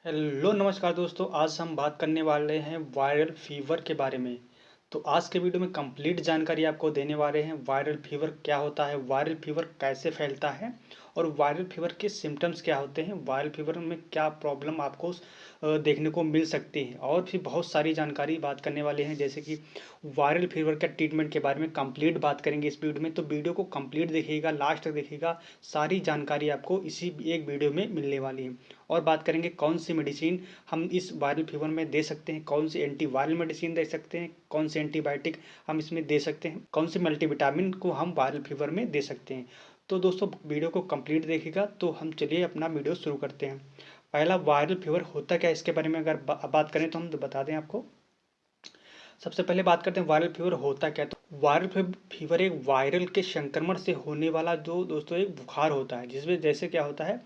Hello नमस्कार दोस्तों। आज हम बात करने वाले हैं वायरल फीवर के बारे में। तो आज के वीडियो में कंप्लीट जानकारी आपको देने वाले हैं। वायरल फीवर क्या होता है, वायरल फीवर कैसे फैलता है और वायरल फीवर के सिम्टम्स क्या होते हैं, वायरल फीवर में क्या प्रॉब्लम आपको देखने को मिल सकती है, और भी बहुत सारी जानकारी बात करने वाले हैं। जैसे कि वायरल फीवर के ट्रीटमेंट के बारे में कंप्लीट बात करेंगे इस वीडियो में। तो वीडियो को कंप्लीट देखिएगा, लास्ट तक देखिएगा, सारी जानकारी आपको इसी एक वीडियो में मिलने वाली है। और बात करेंगे कौन सी मेडिसिन हम इस वायरल फीवर में दे सकते हैं, कौन सी एंटीवायरल मेडिसिन दे सकते हैं, कौन सी एंटीबायोटिक हम इसमें दे सकते हैं, कौन सी मल्टीविटामिन को हम वायरल फीवर में दे सकते हैं। तो दोस्तों वीडियो को कंप्लीट देखिएगा। तो हम चलिए अपना वीडियो शुरू करते हैं। पहला, वायरल फीवर होता क्या है इसके बारे में अगर बात करें तो हम बता दें आपको। सबसे पहले बात करते हैं वायरल फीवर होता क्या है। तो वायरल फीवर एक वायरल के संक्रमण से होने वाला जो दोस्तों एक बुखार होता है, जिसमें जैसे क्या होता है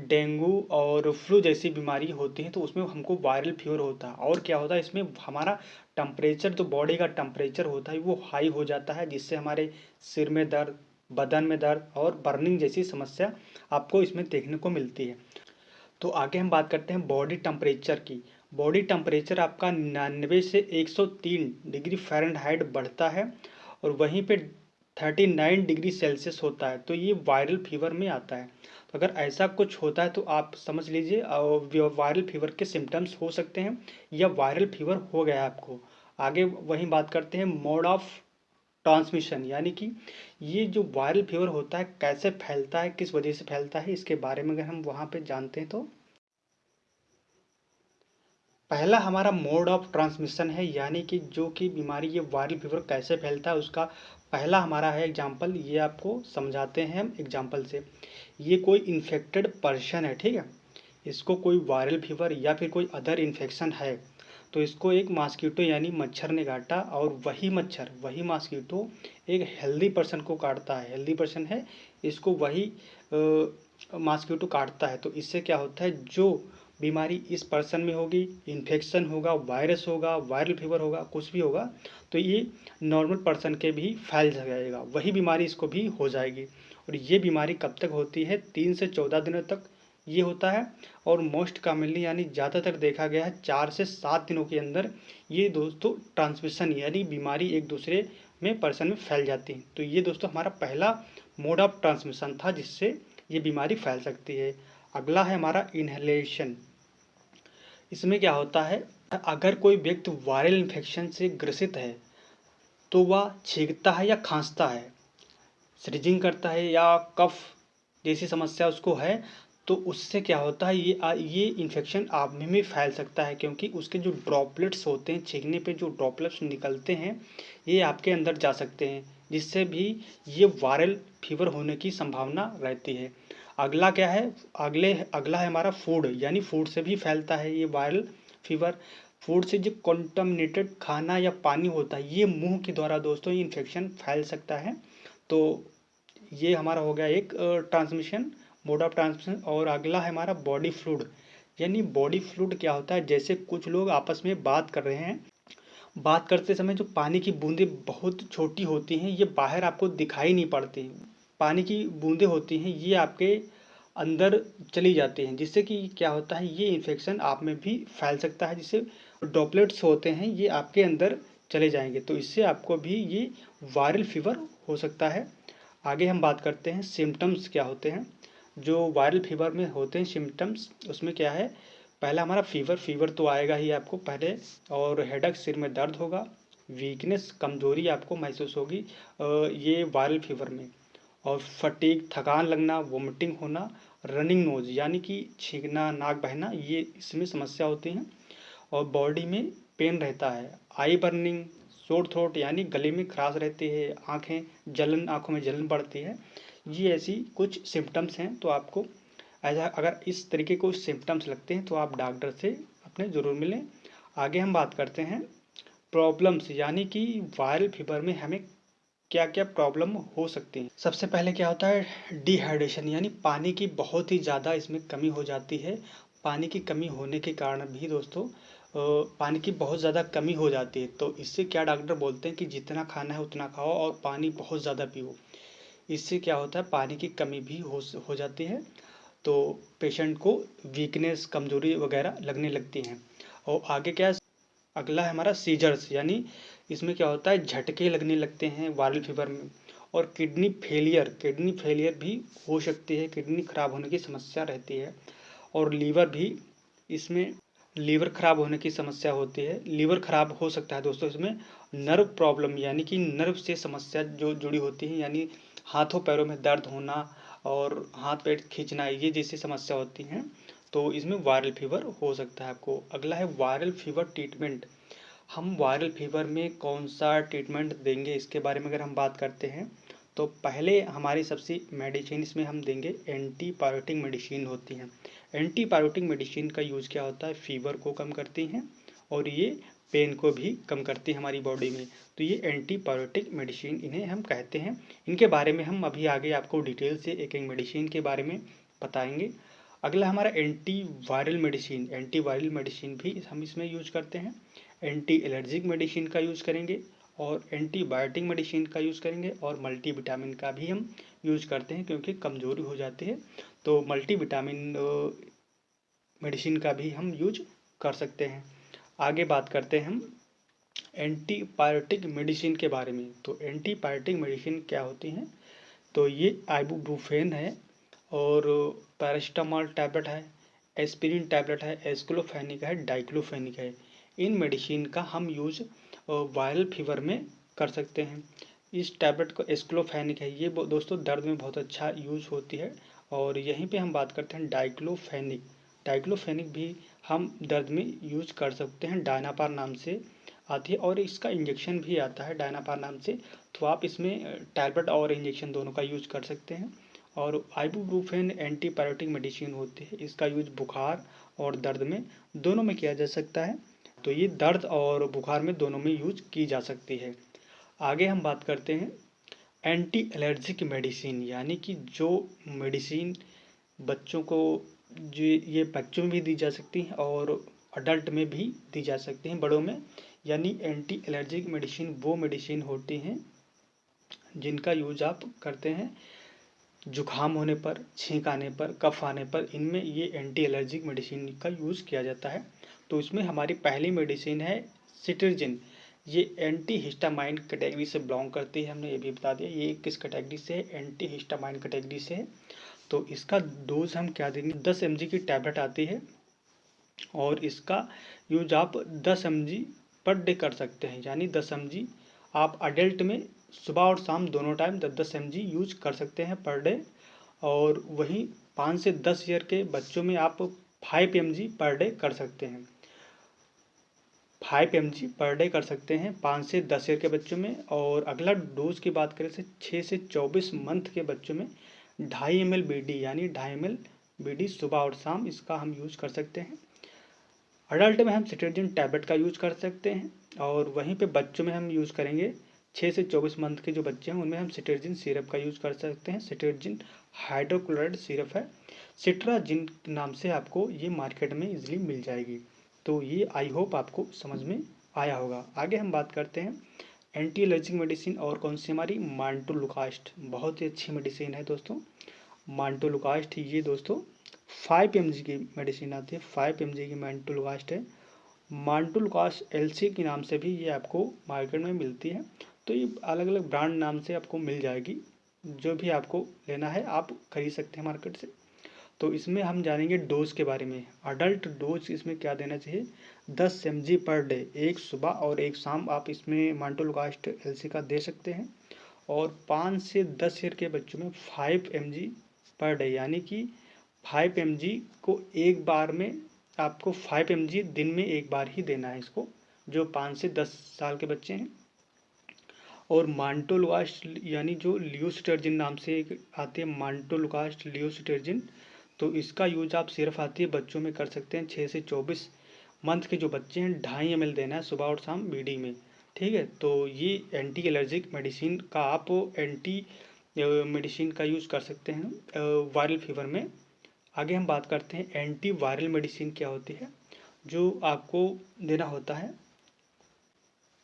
डेंगू और फ्लू जैसी बीमारी होती है तो उसमें हमको वायरल फीवर होता है। और क्या होता है इसमें हमारा टेम्परेचर, जो बॉडी का टेम्परेचर होता है वो हाई हो जाता है, जिससे हमारे सिर में दर्द, बदन में दर्द और बर्निंग जैसी समस्या आपको इसमें देखने को मिलती है। तो आगे हम बात करते हैं बॉडी टेम्परेचर की। बॉडी टेम्परेचर आपका 99 से 103 डिग्री फ़ारेनहाइट बढ़ता है और वहीं पे 39 डिग्री सेल्सियस होता है, तो ये वायरल फीवर में आता है। तो अगर ऐसा कुछ होता है तो आप समझ लीजिए वायरल फीवर के सिम्टम्स हो सकते हैं या वायरल फीवर हो गया है आपको। आगे वहीं बात करते हैं मोड ऑफ ट्रांसमिशन, यानी कि ये जो वायरल फीवर होता है कैसे फैलता है, किस वजह से फैलता है, इसके बारे में अगर हम वहाँ पे जानते हैं। तो पहला हमारा मोड ऑफ ट्रांसमिशन है, यानी कि जो कि बीमारी ये वायरल फीवर कैसे फैलता है उसका पहला हमारा है एग्जाम्पल। ये आपको समझाते हैं हम एग्जाम्पल से। ये कोई इन्फेक्टेड पर्सन है, ठीक है, इसको कोई वायरल फीवर या फिर कोई अदर इन्फेक्शन है, तो इसको एक मॉस्किटो यानी मच्छर ने काटा और वही मच्छर, वही मॉस्किटो एक हेल्दी पर्सन को काटता है। हेल्दी पर्सन है, इसको वही मॉस्किटो काटता है। तो इससे क्या होता है, जो बीमारी इस पर्सन में होगी, इन्फेक्शन होगा, वायरस होगा, वायरल फीवर होगा, कुछ भी होगा, तो ये नॉर्मल पर्सन के भी फैल जाएगा, वही बीमारी इसको भी हो जाएगी। और ये बीमारी कब तक होती है, 3 से 14 दिनों तक ये होता है। और मोस्ट कॉमनली यानी ज़्यादातर देखा गया है 4 से 7 दिनों के अंदर ये दोस्तों ट्रांसमिशन यानी बीमारी एक दूसरे में पर्सन में फैल जाती है। तो ये दोस्तों हमारा पहला मोड ऑफ ट्रांसमिशन था जिससे ये बीमारी फैल सकती है। अगला है हमारा इनहेलेशन। इसमें क्या होता है, अगर कोई व्यक्ति वायरल इन्फेक्शन से ग्रसित है तो वह छींकता है या खांसता है, स्नीजिंग करता है या कफ जैसी समस्या उसको है, तो उससे क्या होता है, ये इन्फेक्शन आप में भी फैल सकता है, क्योंकि उसके जो ड्रॉपलेट्स होते हैं, छींकने पे जो ड्रॉपलेट्स निकलते हैं ये आपके अंदर जा सकते हैं, जिससे भी ये वायरल फीवर होने की संभावना रहती है। अगला क्या है, अगला है हमारा फूड, यानी फूड से भी फैलता है ये वायरल फीवर। फूड से जो कंटामिनेटेड खाना या पानी होता है ये मुंह के द्वारा दोस्तों ये इन्फेक्शन फैल सकता है। तो ये हमारा हो गया एक ट्रांसमिशन, मोड ऑफ ट्रांसमिशन। और अगला है हमारा बॉडी फ्लूइड। यानी बॉडी फ्लूइड क्या होता है, जैसे कुछ लोग आपस में बात कर रहे हैं, बात करते समय जो पानी की बूंदें बहुत छोटी होती हैं ये बाहर आपको दिखाई नहीं पड़ती, पानी की बूंदें होती हैं ये आपके अंदर चली जाती हैं, जिससे कि क्या होता है ये इन्फेक्शन आप में भी फैल सकता है, जिससे ड्रॉपलेट्स होते हैं ये आपके अंदर चले जाएंगे, तो इससे आपको भी ये वायरल फीवर हो सकता है। आगे हम बात करते हैं सिम्टम्स क्या होते हैं जो वायरल फीवर में होते हैं। सिम्टम्स उसमें क्या है, पहला हमारा फीवर तो आएगा ही आपको पहले, और हेडेक, सिर में दर्द होगा, वीकनेस, कमजोरी आपको महसूस होगी ये वायरल फीवर में, और फटीग, थकान लगना, वोमिटिंग होना, रनिंग नोज यानी कि छींकना, नाक बहना, ये इसमें समस्या होती हैं। और बॉडी में पेन रहता है, आई बर्निंग, सोर थ्रोट यानी गले में खराश रहती है, आँखों में जलन बढ़ती है। ये ऐसी कुछ सिम्टम्स हैं। तो आपको ऐसा अगर इस तरीके को सिम्टम्स लगते हैं तो आप डॉक्टर से अपने ज़रूर मिलें। आगे हम बात करते हैं प्रॉब्लम्स, यानी कि वायरल फीवर में हमें क्या क्या प्रॉब्लम हो सकती है। सबसे पहले क्या होता है, डिहाइड्रेशन, यानी पानी की बहुत ही ज़्यादा इसमें कमी हो जाती है। पानी की कमी होने के कारण भी दोस्तों पानी की बहुत ज़्यादा कमी हो जाती है, तो इससे क्या डॉक्टर बोलते हैं कि जितना खाना है उतना खाओ और पानी बहुत ज़्यादा पियो। इससे क्या होता है, पानी की कमी भी हो जाती है। तो पेशेंट को वीकनेस, कमजोरी वगैरह लगने लगती हैं। और आगे क्या है, अगला है हमारा सीजर्स, यानी इसमें क्या होता है, झटके लगने लगते हैं वायरल फीवर में। और किडनी फेलियर भी हो सकती है, किडनी खराब होने की समस्या रहती है। और लीवर भी, इसमें लीवर खराब होने की समस्या होती है, लीवर खराब हो सकता है दोस्तों। इसमें नर्व प्रॉब्लम, यानी कि नर्व से समस्या जो जुड़ी होती है, यानी हाथों पैरों में दर्द होना और हाथ पैर खींचना, ये जैसी समस्या होती हैं, तो इसमें वायरल फीवर हो सकता है आपको। अगला है वायरल फीवर ट्रीटमेंट। हम वायरल फीवर में कौन सा ट्रीटमेंट देंगे, इसके बारे में अगर हम बात करते हैं, तो पहले हमारी सबसे मेडिसिन इसमें हम देंगे एंटीबायोटिक मेडिसिन होती हैं। एंटीबायोटिक मेडिसिन का यूज़ क्या होता है, फीवर को कम करती हैं और ये पेन को भी कम करती है हमारी बॉडी में। तो ये एंटीबायोटिक मेडिसिन इन्हें हम कहते हैं। इनके बारे में हम अभी आगे आपको डिटेल से एक एक मेडिसिन के बारे में बताएंगे। अगला हमारा एंटीवायरल मेडिसिन भी हम इसमें यूज करते हैं। एंटी एलर्जिक मेडिसिन का यूज़ करेंगे और एंटीबायोटिक मेडिसिन का यूज़ करेंगे और मल्टीविटामिन का भी हम यूज करते हैं, क्योंकि कमज़ोरी हो जाती है तो मल्टीविटामिन मेडिसिन का भी हम यूज कर सकते हैं। आगे बात करते हैं हम एंटीबायोटिक मेडिसिन के बारे में। तो एंटीबायोटिक मेडिसिन क्या होती हैं, तो ये आइबुप्रोफेन है और पैरासीटामोल टैबलेट है, एस्पिरिन टैबलेट है, एस्क्लोफेनिक है, डाइक्लोफेनिक है। इन मेडिसिन का हम यूज वायरल फीवर में कर सकते हैं। इस टैबलेट को एस्क्लोफेनिक है, ये दोस्तों दर्द में बहुत अच्छा यूज होती है। और यहीं पे हम बात करते हैं डाइक्लोफेनिक। डाइक्लोफेनिक भी हम दर्द में यूज कर सकते हैं, डायनापार नाम से आती है और इसका इंजेक्शन भी आता है डायनापार नाम से। तो आप इसमें टैबलेट और इंजेक्शन दोनों का यूज कर सकते हैं। और आइबुप्रोफेन एंटीबायोटिक मेडिसिन होती है, इसका यूज बुखार और दर्द में दोनों में किया जा सकता है। तो ये दर्द और बुखार में दोनों में यूज की जा सकती है। आगे हम बात करते हैं एंटी एलर्जिक मेडिसिन, यानी कि जो मेडिसिन बच्चों को, जो ये बच्चों में भी दी जा सकती हैं और अडल्ट में भी दी जा सकती हैं, बड़ों में। यानी एंटी एलर्जिक मेडिसिन वो मेडिसिन होती हैं जिनका यूज आप करते हैं जुकाम होने पर, छींक आने पर, कफ आने पर, इनमें ये एंटी एलर्जिक मेडिसिन का यूज़ किया जाता है। तो इसमें हमारी पहली मेडिसिन है सिट्रजिन। ये एंटी हिस्टामाइन कैटेगरी से बिलोंग करती है, हमने ये भी बता दिया ये किस कैटेगरी से है, एंटी हिस्टामाइन कैटेगरी से है। तो इसका डोज हम क्या देंगे, 10 mg की टैबलेट आती है और इसका यूज आप 10 mg पर डे कर सकते हैं। यानी 10 mg आप अडल्ट में सुबह और शाम दोनों टाइम 10-10 mg यूज कर सकते हैं पर डे। और वहीं 5 से 10 ईयर के बच्चों में आप 5 mg पर डे कर सकते हैं। 5 mg पर डे कर सकते हैं 5 से 10 ईयर के बच्चों में। और अगला डोज की बात करें तो 6 से 24 मंथ के बच्चों में 2.5 ml BD, यानी 2.5 ml BD सुबह और शाम इसका हम यूज कर सकते हैं। अडल्ट में हम सिट्रजिन टैबलेट का यूज कर सकते हैं और वहीं पे बच्चों में हम यूज करेंगे 6 से 24 मंथ के जो बच्चे हैं उनमें हम सिट्रजिन सिरप का यूज कर सकते हैं। सिट्रजिन हाइड्रोक्लोराइड सिरप है, सिट्राजिन नाम से आपको ये मार्केट में इजीली मिल जाएगी। तो ये आई होप आपको समझ में आया होगा। आगे हम बात करते हैं एंटी एलर्जिक मेडिसिन और कौन सी हमारी मांटोलुकास्ट, बहुत ही अच्छी मेडिसिन है दोस्तों। मांटोलुकास्ट ये दोस्तों 5 mg की मेडिसिन आती है, 5 mg की मांटोलुकास्ट है। मांटोलुकास्ट एलसी के नाम से भी ये आपको मार्केट में मिलती है। तो ये अलग अलग ब्रांड नाम से आपको मिल जाएगी, जो भी आपको लेना है आप खरीद सकते हैं मार्केट से। तो इसमें हम जानेंगे डोज के बारे में। अडल्ट डोज इसमें क्या देना चाहिए, 10 mg पर डे, एक सुबह और एक शाम आप इसमें मांटोलुकास्ट एलसी का दे सकते हैं। और 5 से 10 ईयर के बच्चों में 5 mg पर डे, यानी कि 5 mg को एक बार में आपको 5 mg दिन में एक बार ही देना है इसको, जो 5 से 10 साल के बच्चे हैं। और मांटोलुकास्ट यानी जो लियोसिटर्जिन नाम से एक आती है, मांटोलुकास्ट लियोसिटर्जिन, तो इसका यूज आप सिर्फ आती है बच्चों में कर सकते हैं 6 से 24 मंथ के जो बच्चे हैं, 2.5 ml देना है सुबह और शाम बीडी में। ठीक है, तो ये एंटी एलर्जिक मेडिसिन का आप एंटी मेडिसिन का यूज़ कर सकते हैं वायरल फीवर में। आगे हम बात करते हैं एंटी वायरल मेडिसिन क्या होती है, जो आपको देना होता है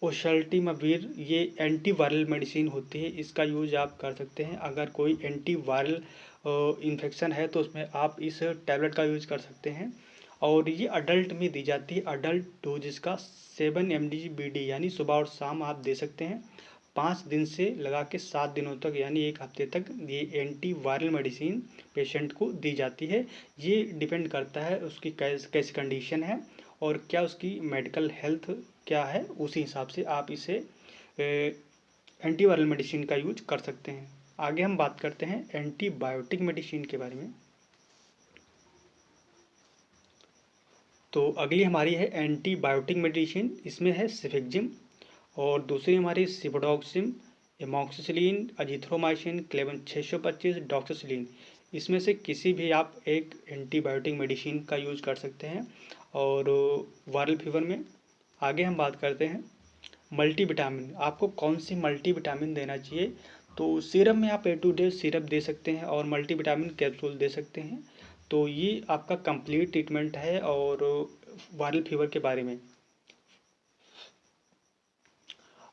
ओसेल्टिमाविर ये एंटी वायरल मेडिसिन होती है, इसका यूज आप कर सकते हैं। अगर कोई एंटी वायरल इन्फेक्शन है तो उसमें आप इस टैबलेट का यूज कर सकते हैं। और ये अडल्ट में दी जाती है। अडल्ट डोज इसका 7 mg BD यानी सुबह और शाम आप दे सकते हैं। 5 दिन से लगा के 7 दिनों तक यानी 1 हफ्ते तक ये एंटी वायरल मेडिसिन पेशेंट को दी जाती है। ये डिपेंड करता है उसकी कैसी कंडीशन है और क्या उसकी मेडिकल हेल्थ क्या है, उसी हिसाब से आप इसे एंटी वायरल मेडिसिन का यूज कर सकते हैं। आगे हम बात करते हैं एंटीबायोटिक मेडिसिन के बारे में। तो अगली हमारी है एंटीबायोटिक मेडिसिन, इसमें है सिफिक्जिम और दूसरी हमारी सिवोडॉक्सिम, एमॉक्सिसिलिन, अजिथ्रोमाइसिन, क्लेवन 625, डॉक्सिसिलिन। इसमें से किसी भी आप एक एंटीबायोटिक मेडिसिन का यूज कर सकते हैं और वायरल फीवर में। आगे हम बात करते हैं मल्टीविटामिन। आपको कौन सी मल्टीविटामिन देना चाहिए, तो सीरम में आप A to D सिरप दे सकते हैं और मल्टीविटामिन कैप्सूल दे सकते हैं। तो ये आपका कंप्लीट ट्रीटमेंट है और वायरल फीवर के बारे में।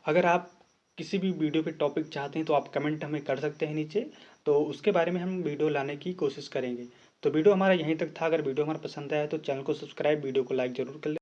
अगर आप किसी भी वीडियो पे टॉपिक चाहते हैं तो आप कमेंट हमें कर सकते हैं नीचे, तो उसके बारे में हम वीडियो लाने की कोशिश करेंगे। तो वीडियो हमारा यहीं तक था। अगर वीडियो हमारा पसंद आया तो चैनल को सब्सक्राइब, वीडियो को लाइक ज़रूर कर लें।